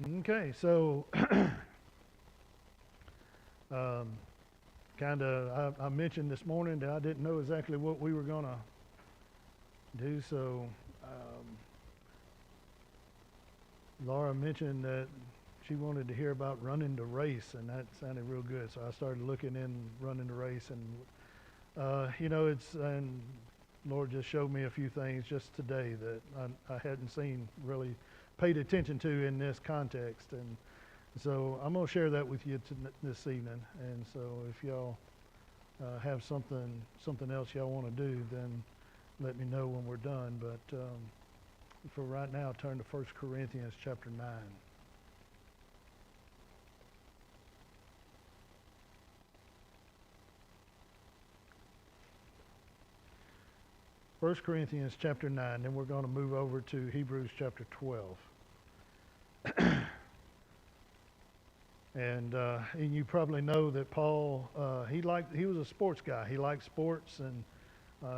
Okay, so um, I mentioned this morning that I didn't know exactly what we were going to do. So Laura mentioned that she wanted to hear about running the race, and that sounded real good. So I started looking in running the race, and and Lord just showed me a few things just today that I hadn't seen really paid attention to in this context, and so I'm going to share that with you this evening. And so if y'all have something else y'all want to do, then let me know when we're done. But for right now, turn to 1 Corinthians chapter 9. 1 Corinthians chapter 9, then we're going to move over to Hebrews chapter 12. And you probably know that Paul, he was a sports guy. He liked sports, and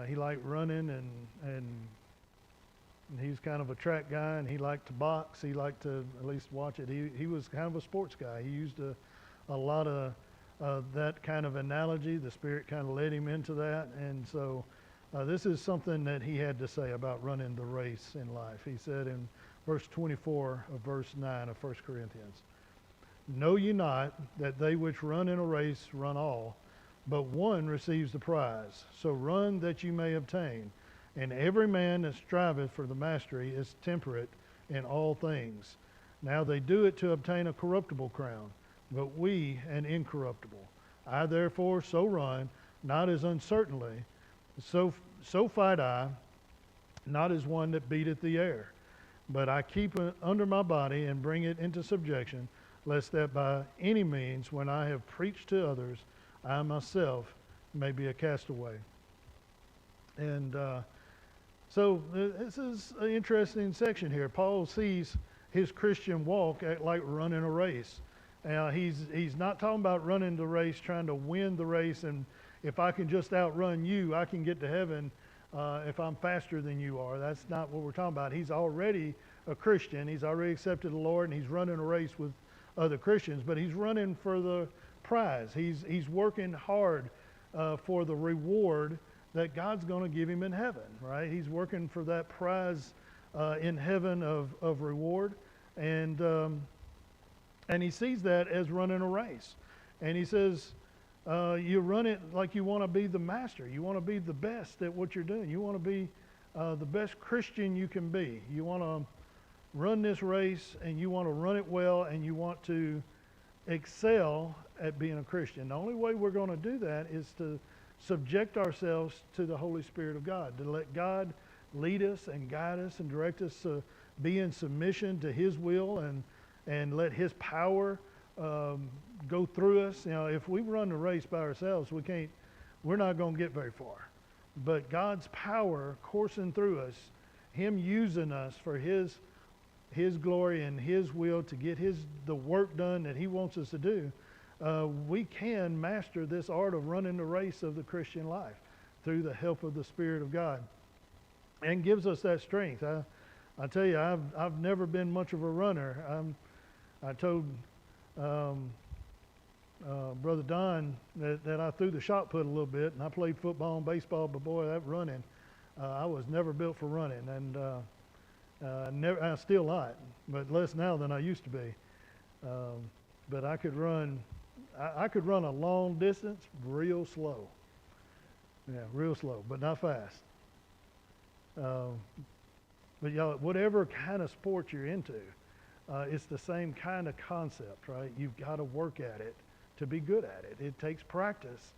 he liked running, and he was kind of a track guy, and he liked to box. He liked to at least watch it. He was kind of a sports guy. He used a lot of that kind of analogy. The Spirit kind of led him into that. And so this is something that he had to say about running the race in life. He said in verse 24 of verse 9 of 1 Corinthians, "Know ye not that they which run in a race run all, but one receives the prize? So run that you may obtain. And every man that striveth for the mastery is temperate in all things. Now they do it to obtain a corruptible crown, but we an incorruptible. I therefore so run, not as uncertainly, so fight I, not as one that beateth the air. But I keep it under my body and bring it into subjection, lest that by any means, when I have preached to others, I myself may be a castaway." And so this is an interesting section here. Paul sees his Christian walk like running a race. He's not talking about running the race, trying to win the race, and if I can just outrun you, I can get to heaven if I'm faster than you are. That's not what we're talking about. He's already a Christian. He's already accepted the Lord, and he's running a race with other Christians, but he's running for the prize. He's working hard for the reward that God's going to give him in heaven, right? He's working for that prize in heaven of reward, and he sees that as running a race. And he says, you run it like you want to be the master. You want to be the best at what you're doing. You want to be the best Christian you can be. You want to run this race, and you want to run it well, and you want to excel at being a Christian. The only way we're going to do that is to subject ourselves to the Holy Spirit of God, to let God lead us and guide us and direct us to be in submission to His will, and let His power go through us. You know, if we run the race by ourselves, we're not going to get very far. But God's power coursing through us, Him using us for His glory and His will to get the work done that He wants us to do, we can master this art of running the race of the Christian life through the help of the Spirit of God, and gives us that strength. I tell you, I've never been much of a runner. I told Brother Don that I threw the shot put a little bit, and I played football and baseball, but boy, that running, I was never built for running, and I'm still not, but less now than I used to be. But I could run a long distance real slow. Yeah, real slow, but not fast. But y'all, whatever kind of sport you're into, it's the same kind of concept, right? You've got to work at it to be good at it. It takes practice.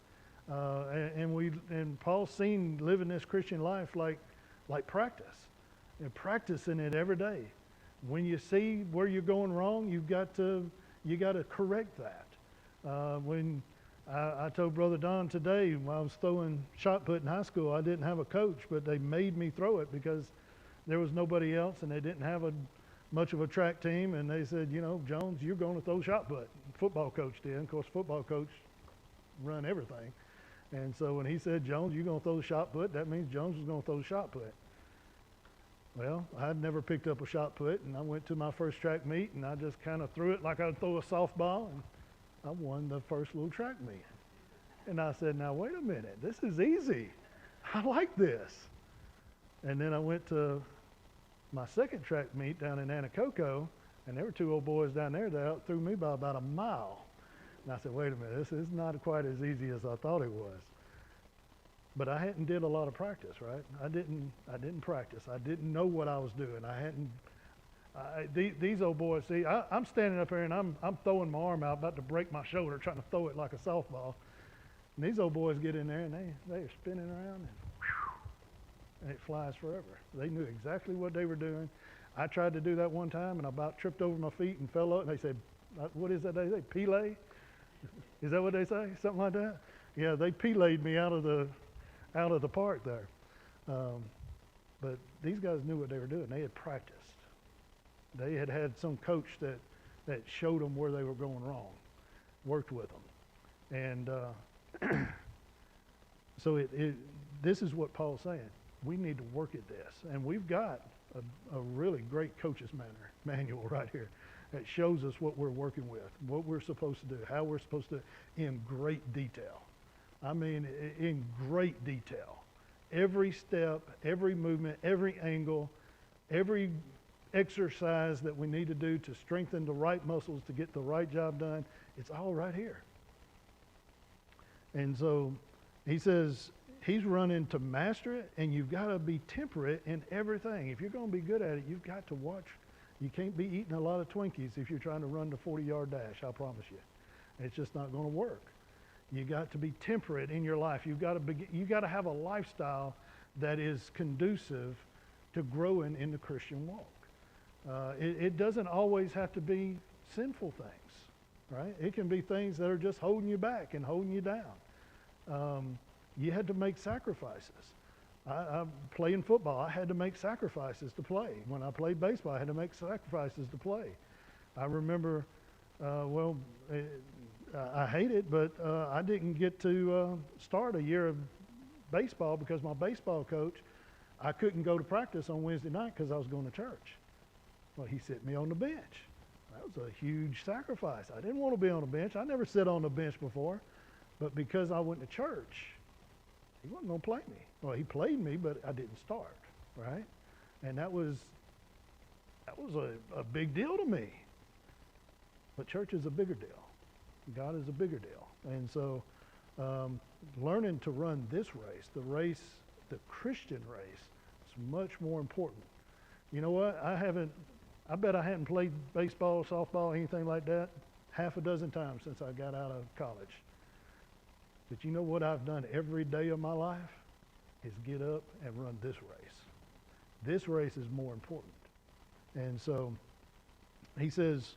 And Paul's seen living this Christian life like practice. And practicing it every day. When you see where you're going wrong, you got to correct that. When I told Brother Don today, when I was throwing shot put in high school, I didn't have a coach, but they made me throw it because there was nobody else, and they didn't have much of a track team. And they said, Jones, you're going to throw shot put. Football coach did. Of course, football coach run everything. And so when he said, Jones, you're going to throw the shot put, that means Jones was going to throw the shot put. Well, I'd never picked up a shot put, and I went to my first track meet, and I just kind of threw it like I'd throw a softball, and I won the first little track meet. And I said, now wait a minute, this is easy. I like this. And then I went to my second track meet down in Anacoco, and there were two old boys down there that outthrew me by about a mile. And I said, wait a minute, this is not quite as easy as I thought it was. But I hadn't did a lot of practice, right? I didn't practice. I didn't know what I was doing. These old boys, see, I'm standing up here and I'm throwing my arm out, about to break my shoulder, trying to throw it like a softball. And these old boys get in there and they're spinning around and it flies forever. They knew exactly what they were doing. I tried to do that one time and I about tripped over my feet and fell up, and they said, what is that they say, Pelé? Is that what they say? Something like that? Yeah, they Pelé'd me out of the park there. But these guys knew what they were doing. They had practiced. They had some coach that showed them where they were going wrong, worked with them. And so this is what Paul's saying. We need to work at this. And we've got a really great coach's manual right here that shows us what we're working with, what we're supposed to do, how we're supposed to, in great detail. I mean, in great detail. Every step, every movement, every angle, every exercise that we need to do to strengthen the right muscles to get the right job done, it's all right here. And so he says he's running to master it, and you've got to be temperate in everything. If you're going to be good at it, you've got to watch. You can't be eating a lot of Twinkies if you're trying to run the 40-yard dash, I promise you. It's just not going to work. You got to be temperate in your life. You got to have a lifestyle that is conducive to growing in the Christian walk. It doesn't always have to be sinful things, right? It can be things that are just holding you back and holding you down. You had to make sacrifices. I playing football, I had to make sacrifices to play. When I played baseball, I had to make sacrifices to play. I remember, I hate it, but I didn't get to start a year of baseball because my baseball coach, I couldn't go to practice on Wednesday night because I was going to church. Well, he set me on the bench. That was a huge sacrifice. I didn't want to be on the bench. I never sat on the bench before, but because I went to church, he wasn't going to play me. Well, he played me, but I didn't start, right? And that was a big deal to me. But church is a bigger deal. God is a bigger deal. And so learning to run this race, the Christian race, is much more important. You know what? I bet I hadn't played baseball, softball, anything like that half a dozen times since I got out of college. But you know what I've done every day of my life is get up and run this race. This race is more important. And so he says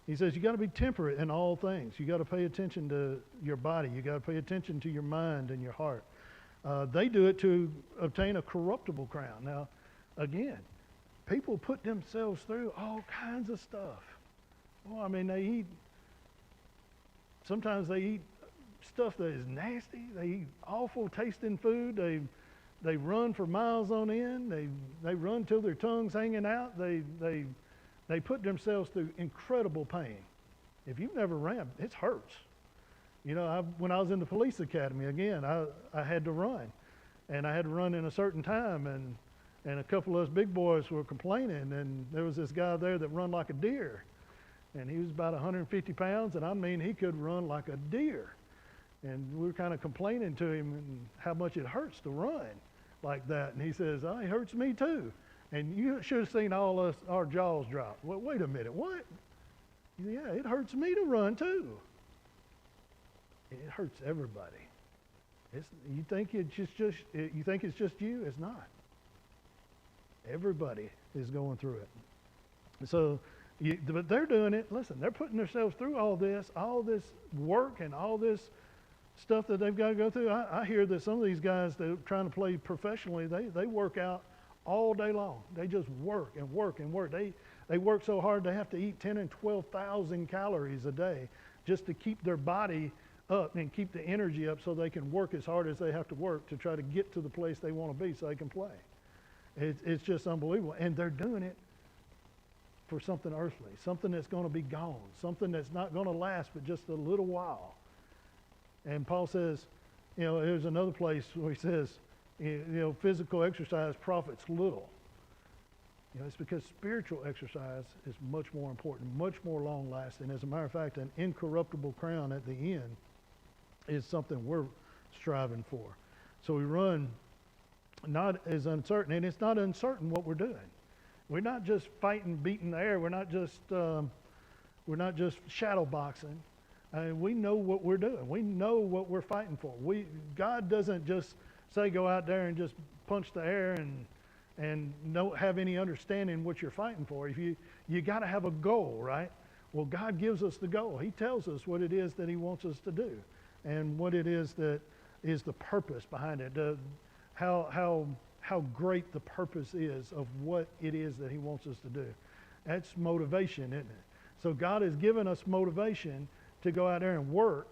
you got to be temperate in all things. You got to pay attention to your body. You got to pay attention to your mind and your heart. They do it to obtain a corruptible crown. Now, again, people put themselves through all kinds of stuff. Well, I mean, sometimes they eat stuff that is nasty. They eat awful tasting food. They run for miles on end. They run till their tongue's hanging out. They put themselves through incredible pain. If you've never ran, it hurts. You know, when I was in the police academy, again, I had to run. And I had to run in a certain time, and a couple of us big boys were complaining, and there was this guy there that run like a deer. And he was about 150 pounds, and I mean, he could run like a deer. And we were kind of complaining to him and how much it hurts to run like that. And he says, oh, it hurts me too. And you should have seen our jaws drop. Well, wait a minute, what? Yeah, it hurts me to run too. It hurts everybody. You think it's just you? It's not. Everybody is going through it. So, but they're doing it. Listen, they're putting themselves through all this work and all this stuff that they've got to go through. I hear that some of these guys that are trying to play professionally, they work out all day long. They just work and work and work. They work so hard they have to eat 10 and 12,000 calories a day just to keep their body up and keep the energy up so they can work as hard as they have to work to try to get to the place they want to be so they can play. It's just unbelievable. And they're doing it for something earthly, something that's going to be gone, something that's not going to last but just a little while. And Paul says, there's another place where he says, physical exercise profits little. It's because spiritual exercise is much more important, much more long-lasting. As a matter of fact, an incorruptible crown at the end is something we're striving for. So we run not as uncertain, and it's not uncertain what we're doing. We're not just fighting, beating the air. We're not just shadow boxing. We know what we're doing. We know what we're fighting for. God doesn't just say go out there and just punch the air and don't have any understanding what you're fighting for. If you got to have a goal, right? Well, God gives us the goal. He tells us what it is that He wants us to do, and what it is that is the purpose behind it. How great the purpose is of what it is that He wants us to do. That's motivation, isn't it? So God has given us motivation to go out there and work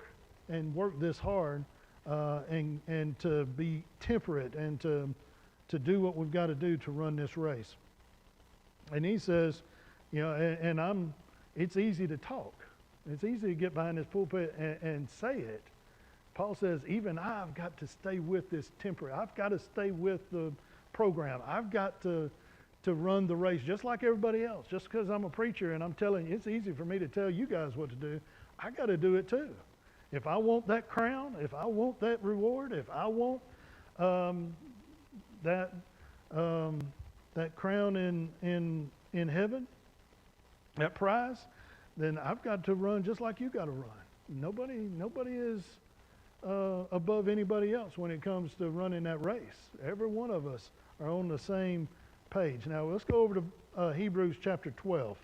this hard, and to be temperate, and to do what we've got to do to run this race. And he says, it's easy to talk. It's easy to get behind this pulpit and say it. Paul says, even I've got to stay with this temperate. I've got to stay with the program. I've got to run the race just like everybody else. Just because I'm a preacher and I'm telling you, it's easy for me to tell you guys what to do. I got to do it too. If I want that crown, if I want that reward, if I want that crown in heaven, that prize, then I've got to run just like you got to run. Nobody is above anybody else when it comes to running that race. Every one of us are on the same page. Now let's go over to Hebrews chapter 12.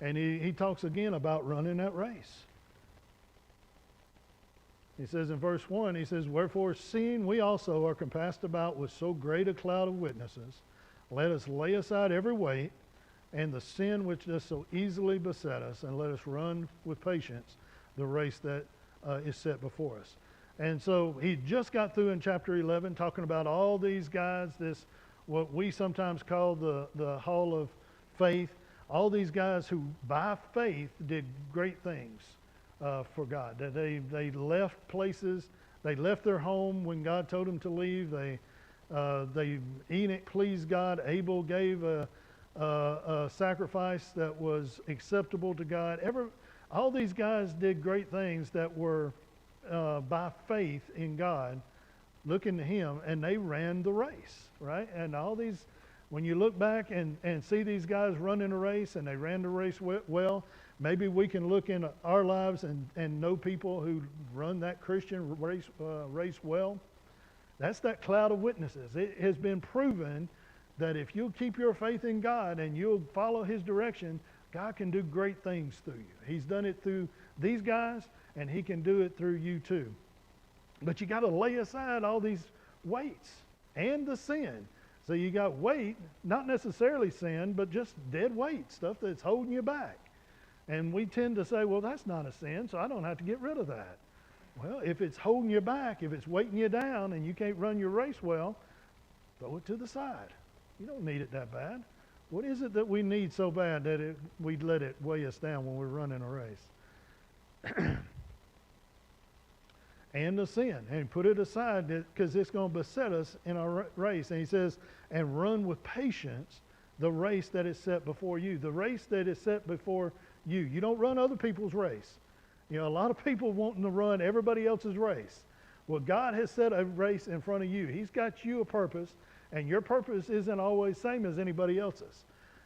And he talks again about running that race. He says in verse 1, he says, wherefore, seeing we also are compassed about with so great a cloud of witnesses, let us lay aside every weight and the sin which does so easily beset us, and let us run with patience the race that is set before us. And so he just got through in chapter 11 talking about all these guys, this what we sometimes call the hall of faith, all these guys who by faith did great things for God. That they left places, they left their home when God told them to leave. Enoch pleased God. Abel gave a sacrifice that was acceptable to God. All these guys did great things that were by faith in God, looking to Him, and they ran the race, right? And all these, when you look back and see these guys running a race, and they ran the race well, maybe we can look in our lives and know people who run that Christian race well. That's that cloud of witnesses. It has been proven that if you'll keep your faith in God and you'll follow His direction, God can do great things through you. He's done it through these guys, and He can do it through you too. But you got to lay aside all these weights and the sin. So you got weight, not necessarily sin, but just dead weight, stuff that's holding you back. And we tend to say, well, that's not a sin, so I don't have to get rid of that. Well, if it's holding you back, if it's weighting you down and you can't run your race well, throw it to the side. You don't need it that bad. What is it that we need so bad that we'd let it weigh us down when we're running a race? And the sin, and put it aside because it's going to beset us in our race. And he says, and run with patience the race that is set before you. The race that is set before you. You don't run other people's race. A lot of people wanting to run everybody else's race. Well, God has set a race in front of you. He's got you a purpose, and your purpose isn't always the same as anybody else's.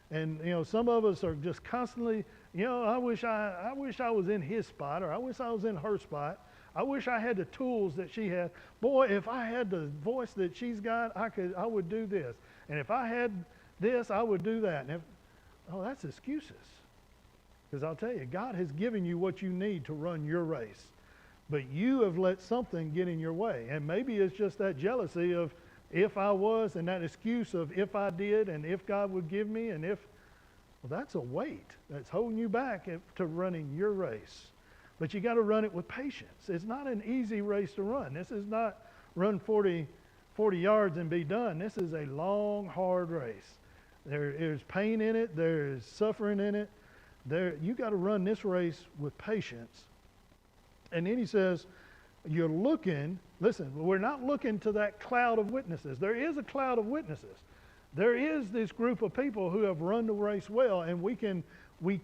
And some of us are just constantly, I wish I was in his spot, or I wish I was in her spot. I wish I had the tools that she had. Boy, if I had the voice that she's got, I would do this. And if I had this, I would do that. And that's excuses. Because I'll tell you, God has given you what you need to run your race. But you have let something get in your way. And maybe it's just that jealousy of if I was, and that excuse of if I did, and if God would give me, and if, well, that's a weight that's holding you back to running your race. But you got to run it with patience. It's not an easy race to run. This is not run 40 40 yards and be done. This is a long, hard race. There is pain in it. There is suffering in it. You got to run this race with patience. And then he says, you're looking, listen, we're not looking to that cloud of witnesses. There is a cloud of witnesses. There is this group of people who have run the race well, and we can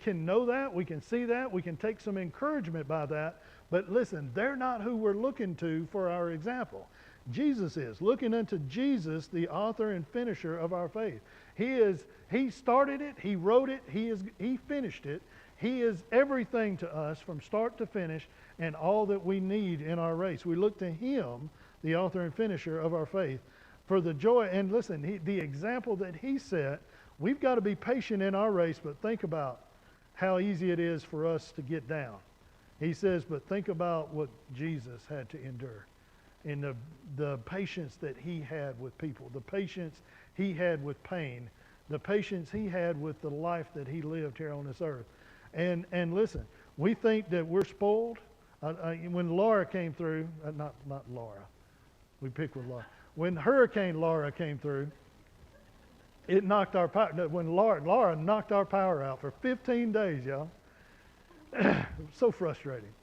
know that, we can see that, we can take some encouragement by that. But listen, they're not who we're looking to for our example. Jesus is. Looking unto Jesus, the author and finisher of our faith. He started it, he wrote it, he finished it. He is everything to us from start to finish and all that we need in our race. We look to him, the author and finisher of our faith, for the joy. And listen, the example that he set, we've got to be patient in our race, but think about how easy it is for us to get down. He says, but think about what Jesus had to endure and the patience that he had with people, the patience he had with pain, the patience he had with the life that he lived here on this earth. And listen, we think that we're spoiled. When Laura came through, not Laura, we pick with Laura. When Hurricane Laura came through, it knocked our power. When Laura knocked our power out for 15 days, y'all. So frustrating.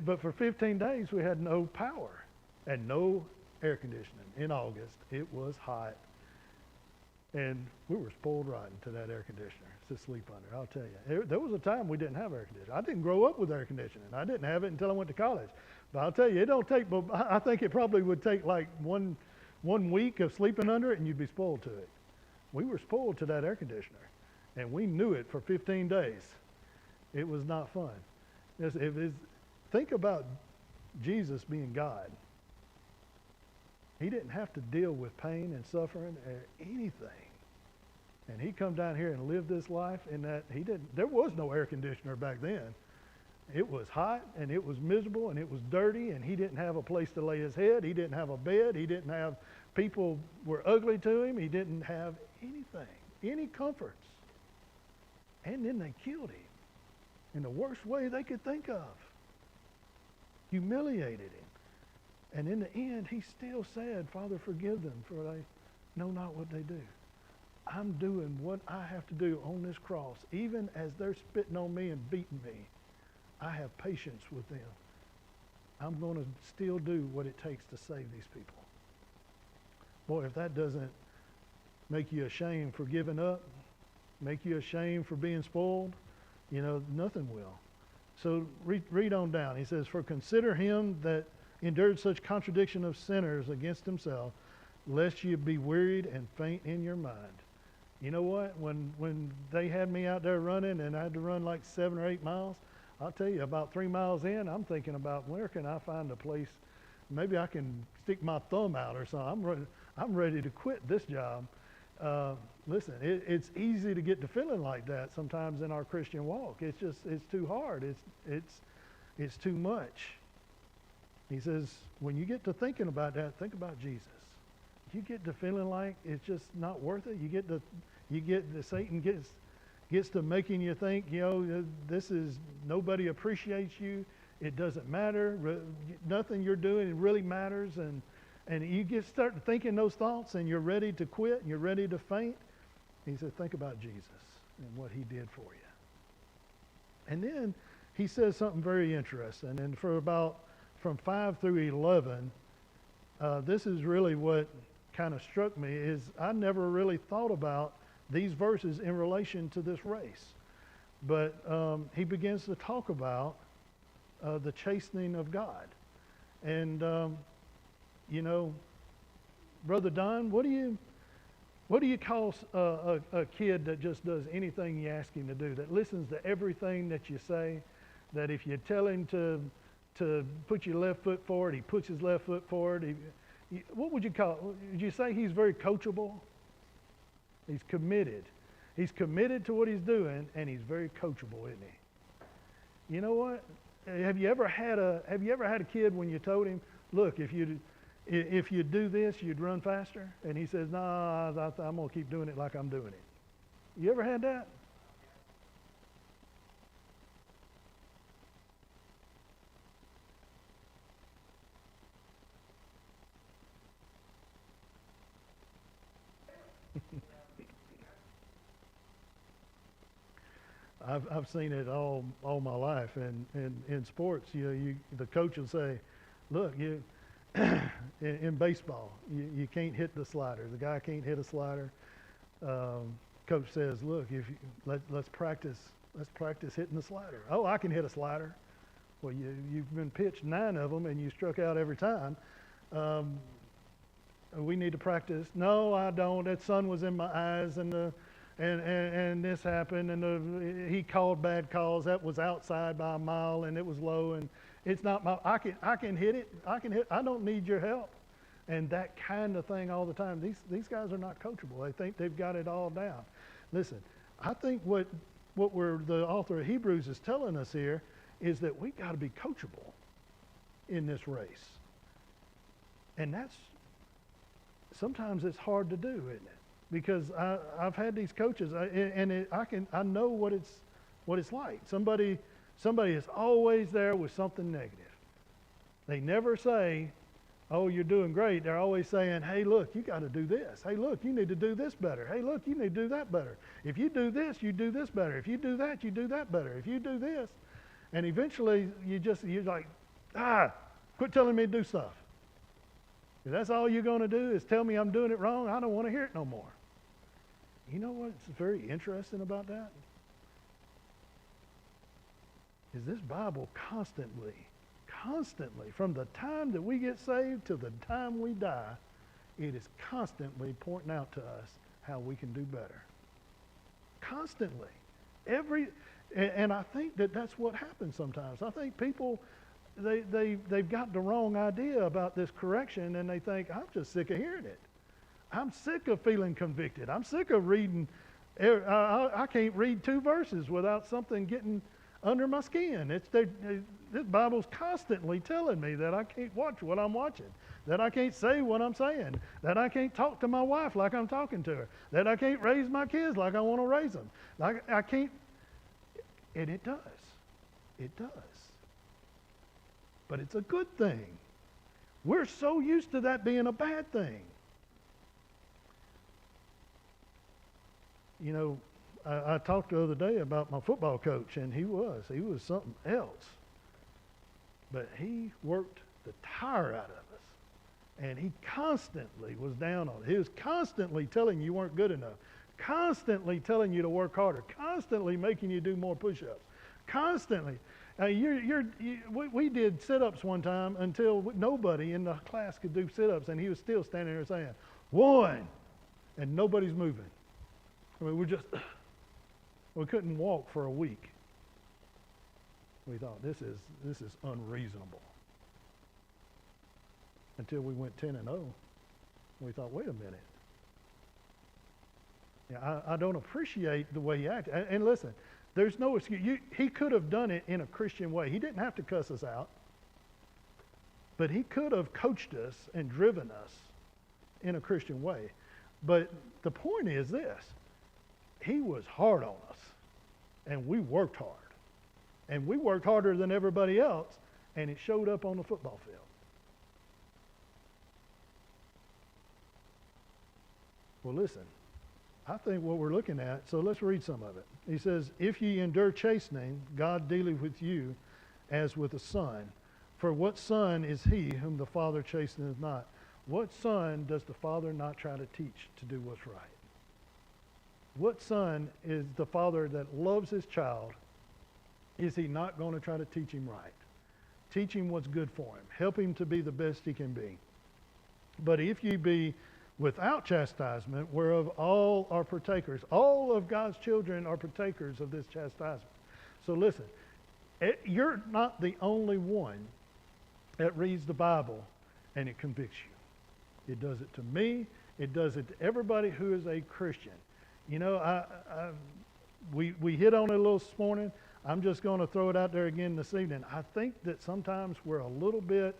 But for 15 days, we had no power and no air conditioning. In August, it was hot. And we were spoiled rotten to that air conditioner to sleep under, I'll tell you. There was a time we didn't have air conditioning. I didn't grow up with air conditioning. I didn't have it until I went to college. But I'll tell you, it don't take, but I think it probably would take like one week of sleeping under it and you'd be spoiled to it. We were spoiled to that air conditioner. And we knew it for 15 days. It was not fun. Think about Jesus being God. He didn't have to deal with pain and suffering or anything. And he come down here and lived this life in that there was no air conditioner back then. It was hot and it was miserable and it was dirty and he didn't have a place to lay his head. He didn't have a bed. He didn't have, people were ugly to him. He didn't have anything, any comforts. And then they killed him in the worst way they could think of. Humiliated him. And in the end, he still said, Father, forgive them, for they know not what they do. I'm doing what I have to do on this cross. Even as they're spitting on me and beating me, I have patience with them. I'm going to still do what it takes to save these people. Boy, if that doesn't make you ashamed for giving up, make you ashamed for being spoiled, nothing will. So read on down. He says, for consider him that endured such contradiction of sinners against himself, lest you be wearied and faint in your mind. You know what? When they had me out there running and I had to run like 7 or 8 miles, I'll tell you, about 3 miles in, I'm thinking about where can I find a place, maybe I can stick my thumb out or something. I'm ready to quit this job. Listen, it's easy to get to feeling like that sometimes in our Christian walk. It's too hard. It's too much. He says, when you get to thinking about that, think about Jesus. You get to feeling like it's just not worth it. Satan gets to making you think, this is, nobody appreciates you. It doesn't matter. Nothing you're doing really matters. And you start thinking those thoughts and you're ready to quit and you're ready to faint. He said, think about Jesus and what he did for you. And then he says something very interesting. And from 5 through 11, this is really what kind of struck me, is I never really thought about these verses in relation to this race. But he begins to talk about the chastening of God. And, Brother Don, what do you call a kid that just does anything you ask him to do, that listens to everything that you say, that if you tell him to put your left foot forward, he puts his left foot forward? What would you call it? Would you say he's very coachable? He's committed. He's committed to what he's doing, and he's very coachable, isn't he? You know what? Have you ever had a kid when you told him, look, if you do this, you'd run faster? And he says, nah, I'm going to keep doing it like I'm doing it. You ever had that? I've seen it all my life, and in sports, the coach will say, "Look, you in baseball, you can't hit the slider. The guy can't hit a slider." Coach says, "Look, if you, let's practice hitting the slider." "Oh, I can hit a slider." "Well, you've been pitched 9 of them and you struck out every time. Um, we need to practice." "No, I don't. That sun was in my eyes, and this happened, and he called bad calls. That was outside by a mile, and it was low, and it's not my. I can hit it. I can hit. I don't need your help." And that kind of thing all the time. These guys are not coachable. They think they've got it all down. Listen, I think what the author of Hebrews is telling us here is that we got to be coachable in this race, and that's sometimes it's hard to do, isn't it? Because I've had these coaches, I know what it's like. Somebody is always there with something negative. They never say, "Oh, you're doing great." They're always saying, "Hey, look, you got to do this. Hey, look, you need to do this better. Hey, look, you need to do that better. If you do this, you do this better. If you do that, you do that better. If you do this," and eventually you're like, quit telling me to do stuff. If that's all you're going to do is tell me I'm doing it wrong, I don't want to hear it no more. You know what's very interesting about that? Is this Bible constantly, from the time that we get saved to the time we die, it is constantly pointing out to us how we can do better. Constantly. And I think that's what happens sometimes. I think people, they've got the wrong idea about this correction, and they think, "I'm just sick of hearing it. I'm sick of feeling convicted. I'm sick of reading. I can't read 2 verses without something getting under my skin." This Bible's constantly telling me that I can't watch what I'm watching, that I can't say what I'm saying, that I can't talk to my wife like I'm talking to her, that I can't raise my kids like I want to raise them. I can't, and it does. It does. But it's a good thing. We're so used to that being a bad thing. You know, I talked the other day about my football coach, and he was something else. But he worked the tire out of us, and he constantly was down on it. He was constantly telling you weren't good enough, constantly telling you to work harder, constantly making you do more push-ups, constantly. We did sit-ups one time until nobody in the class could do sit-ups, and he was still standing there saying, "1," and nobody's moving. I mean, we couldn't walk for a week. We thought, this is unreasonable. Until we went 10-0. We thought, wait a minute. Yeah, I don't appreciate the way he acted. And listen, there's no excuse. He could have done it in a Christian way. He didn't have to cuss us out. But he could have coached us and driven us in a Christian way. But the point is this. He was hard on us, and we worked hard. And we worked harder than everybody else, and it showed up on the football field. Well, listen, I think what we're looking at, so let's read some of it. He says, "If ye endure chastening, God dealeth with you as with a son. For what son is he whom the Father chasteneth not? What son does the Father not try to teach to do what's right?" What son is the Father that loves his child? Is he not going to try to teach him right? Teach him what's good for him. Help him to be the best he can be. "But if ye be without chastisement, whereof all are partakers," all of God's children are partakers of this chastisement. So listen, you're not the only one that reads the Bible and it convicts you. It does it to me. It does it to everybody who is a Christian. You know, we hit on it a little this morning. I'm just going to throw it out there again this evening. I think that sometimes we're a little bit,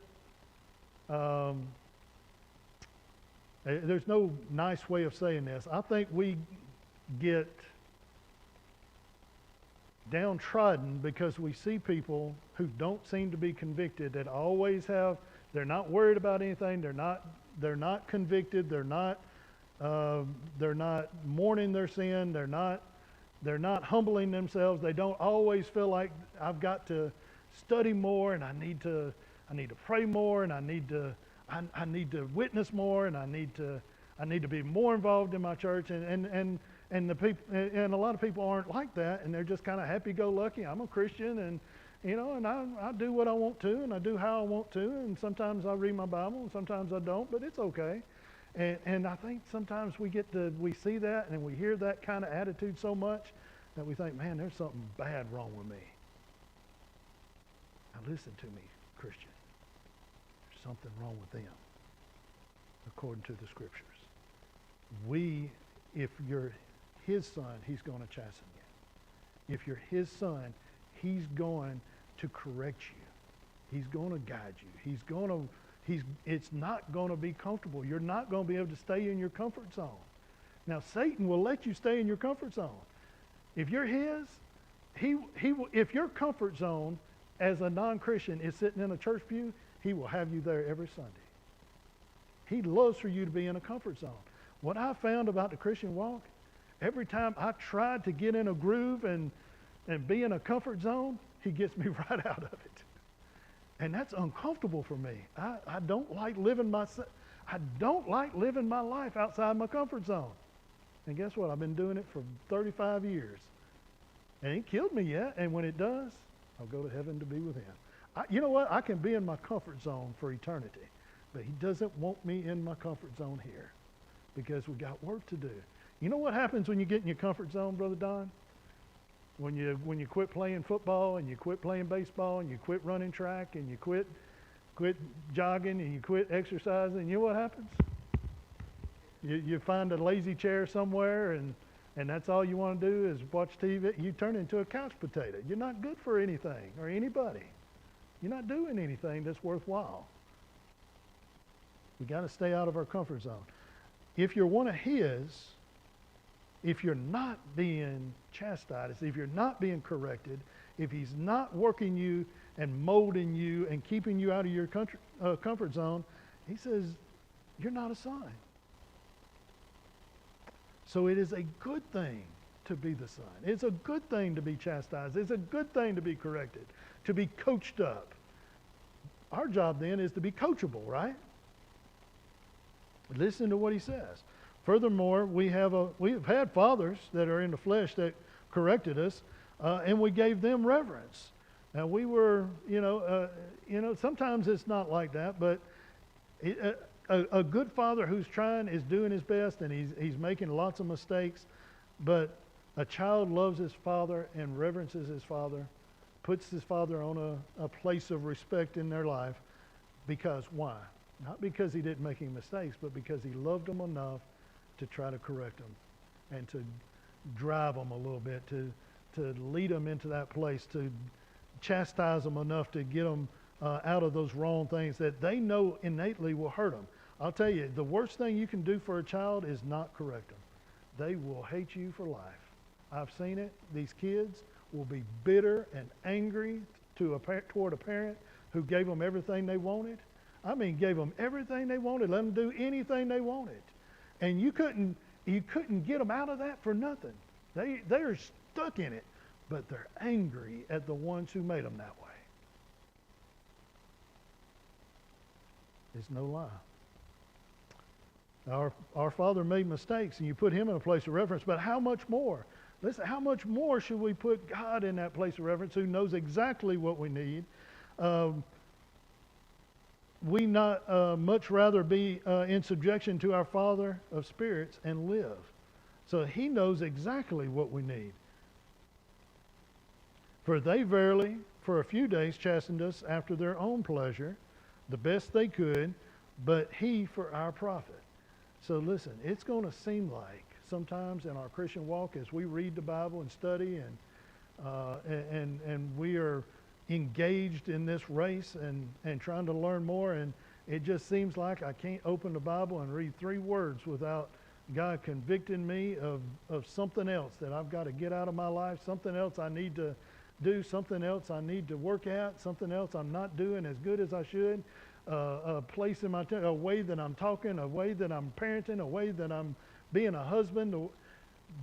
there's no nice way of saying this. I think we get downtrodden because we see people who don't seem to be convicted, that always have, they're not worried about anything, they're not convicted, they're not they're not mourning their sin. They're not humbling themselves. They don't always feel like I've got to study more, and I need to pray more, and I need to witness more, and I need to be more involved in my church. And the people, and a lot of people aren't like that, and they're just kind of happy-go-lucky. I'm a Christian, and and I do what I want to, and I do how I want to, and sometimes I read my Bible, and sometimes I don't, but it's okay. And I think sometimes we see that and we hear that kind of attitude so much that we think, man, there's something bad wrong with me. Now listen to me, Christian. There's something wrong with them, according to the Scriptures. If you're his son, he's going to chasten you. If you're his son, he's going to correct you. He's going to guide you. It's not going to be comfortable. You're not going to be able to stay in your comfort zone. Now, Satan will let you stay in your comfort zone. If you're his, if your comfort zone as a non-Christian is sitting in a church pew, he will have you there every Sunday. He loves for you to be in a comfort zone. What I found about the Christian walk, every time I tried to get in a groove and be in a comfort zone, he gets me right out of it. And that's uncomfortable for me. I don't like living my life outside my comfort zone. And guess what? I've been doing it for 35 years. It ain't killed me yet. And when it does, I'll go to heaven to be with him. You know what? I can be in my comfort zone for eternity. But he doesn't want me in my comfort zone here because we got work to do. You know what happens when you get in your comfort zone, Brother Don? When you quit playing football and you quit playing baseball and you quit running track and you quit jogging and you quit exercising, you know what happens? You find a lazy chair somewhere and that's all you want to do is watch TV. You turn into a couch potato. You're not good for anything or anybody. You're not doing anything that's worthwhile. We got to stay out of our comfort zone. If you're one of his, if you're not being chastised, if you're not being corrected, if he's not working you and molding you and keeping you out of your comfort zone, he says, you're not a son. So it is a good thing to be the son. It's a good thing to be chastised. It's a good thing to be corrected, to be coached up. Our job then is to be coachable, right? Listen to what he says. Furthermore, we have had fathers that are in the flesh that corrected us, and we gave them reverence. Now we were, sometimes it's not like that, but a good father who's is doing his best, and he's making lots of mistakes, but a child loves his father and reverences his father, puts his father on a place of respect in their life, because why? Not because he didn't make any mistakes, but because he loved them enough to try to correct them and to drive them a little bit, to lead them into that place, to chastise them enough to get them out of those wrong things that they know innately will hurt them. I'll tell you, the worst thing you can do for a child is not correct them. They will hate you for life. I've seen it. These kids will be bitter and angry toward a parent who gave them everything they wanted. I mean, gave them everything they wanted, let them do anything they wanted. And you couldn't get them out of that for nothing. They're stuck in it, but they're angry at the ones who made them that way. It's no lie. Our Father made mistakes, and you put him in a place of reverence, but how much more? Listen, how much more should we put God in that place of reverence, who knows exactly what we need? We not much rather be in subjection to our Father of spirits and live. So he knows exactly what we need. For they verily, for a few days, chastened us after their own pleasure, the best they could, but he for our profit. So listen, it's going to seem like sometimes in our Christian walk, as we read the Bible and study and we are engaged in this race and trying to learn more, and it just seems like I can't open the Bible and read 3 words without God convicting me of something else that I've got to get out of my life, something else I need to do, something else I need to work at, something else I'm not doing as good as I should. a place in my, a way that I'm talking, a way that I'm parenting, a way that I'm being a husband,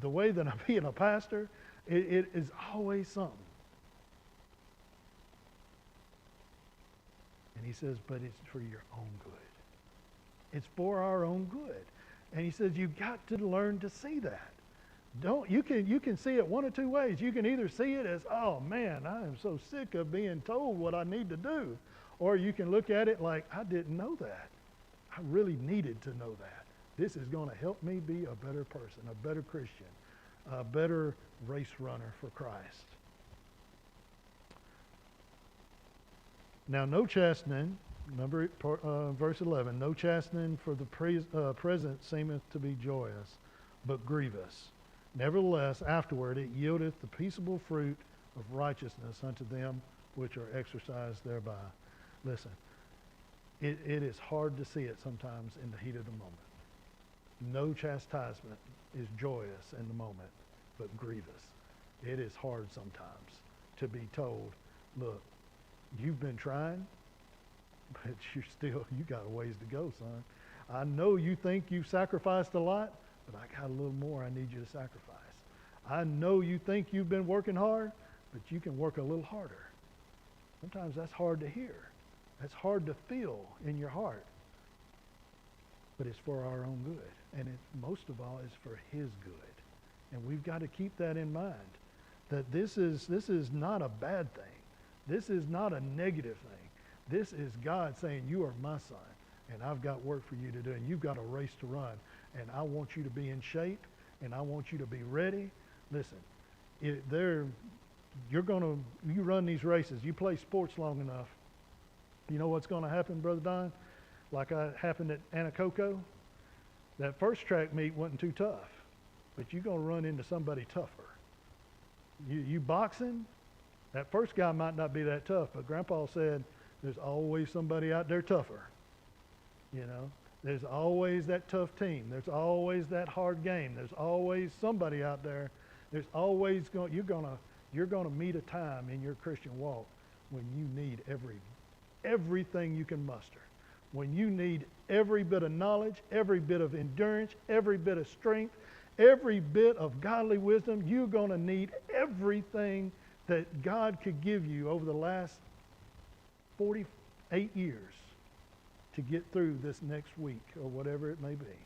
the way that I'm being a pastor. It is always something. And he says, but it's for your own good. It's for our own good. And he says, you've got to learn to see that. You can see it one of two ways. You can either see it as, oh man, I am so sick of being told what I need to do. Or you can look at it like, I didn't know that. I really needed to know that. This is going to help me be a better person, a better Christian, a better race runner for Christ. Now, no chastening, remember verse 11, no chastening for the present seemeth to be joyous, but grievous. Nevertheless, afterward it yieldeth the peaceable fruit of righteousness unto them which are exercised thereby. Listen, it is hard to see it sometimes in the heat of the moment. No chastisement is joyous in the moment, but grievous. It is hard sometimes to be told, look, you've been trying, but you got a ways to go, son. I know you think you've sacrificed a lot, but I got a little more I need you to sacrifice. I know you think you've been working hard, but you can work a little harder. Sometimes that's hard to hear. That's hard to feel in your heart. But it's for our own good. And it, most of all, is for his good. And we've got to keep that in mind, that this is not a bad thing. This is not a negative thing. This is God saying, you are my son, and I've got work for you to do, and you've got a race to run, and I want you to be in shape, and I want you to be ready. Listen, you run these races, you play sports long enough, you know what's going to happen, Brother Don? Like happened at Anacoco? That first track meet wasn't too tough, but you're going to run into somebody tougher. You boxing, that first guy might not be that tough, but Grandpa said there's always somebody out there tougher. You know, there's always that tough team. There's always that hard game. There's always somebody out there. There's always you're gonna meet a time in your Christian walk when you need everything you can muster. When you need every bit of knowledge, every bit of endurance, every bit of strength, every bit of godly wisdom, you're going to need everything that God could give you over the last 48 years to get through this next week or whatever it may be.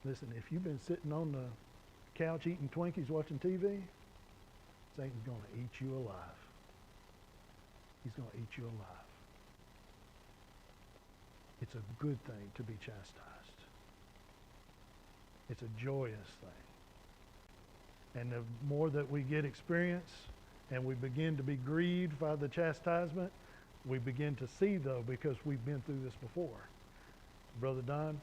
Listen, if you've been sitting on the couch eating Twinkies watching TV, Satan's going to eat you alive. He's going to eat you alive. It's a good thing to be chastised. It's a joyous thing. And the more that we get experience and we begin to be grieved by the chastisement, we begin to see, though, because we've been through this before. Brother Don,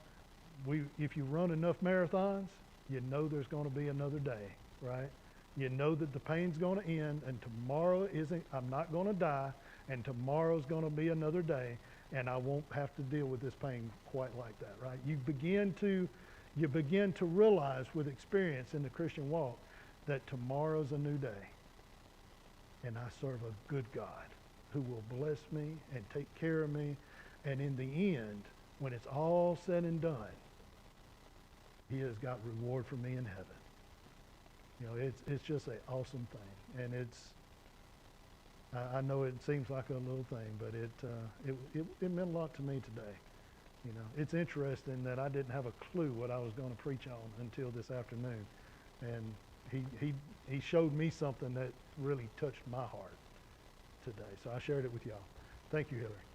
if you run enough marathons, you know there's going to be another day, right? You know that the pain's going to end, and tomorrow I'm not going to die, and tomorrow's going to be another day, and I won't have to deal with this pain quite like that, right? You begin to realize with experience in the Christian walk that tomorrow's a new day, and I serve a good God who will bless me and take care of me, and in the end, when it's all said and done, he has got reward for me in heaven. You know, it's just an awesome thing, and I know it seems like a little thing, but it meant a lot to me today. You know, it's interesting that I didn't have a clue what I was going to preach on until this afternoon, and he showed me something that really touched my heart today. So I shared it with y'all. Thank you, Hillary.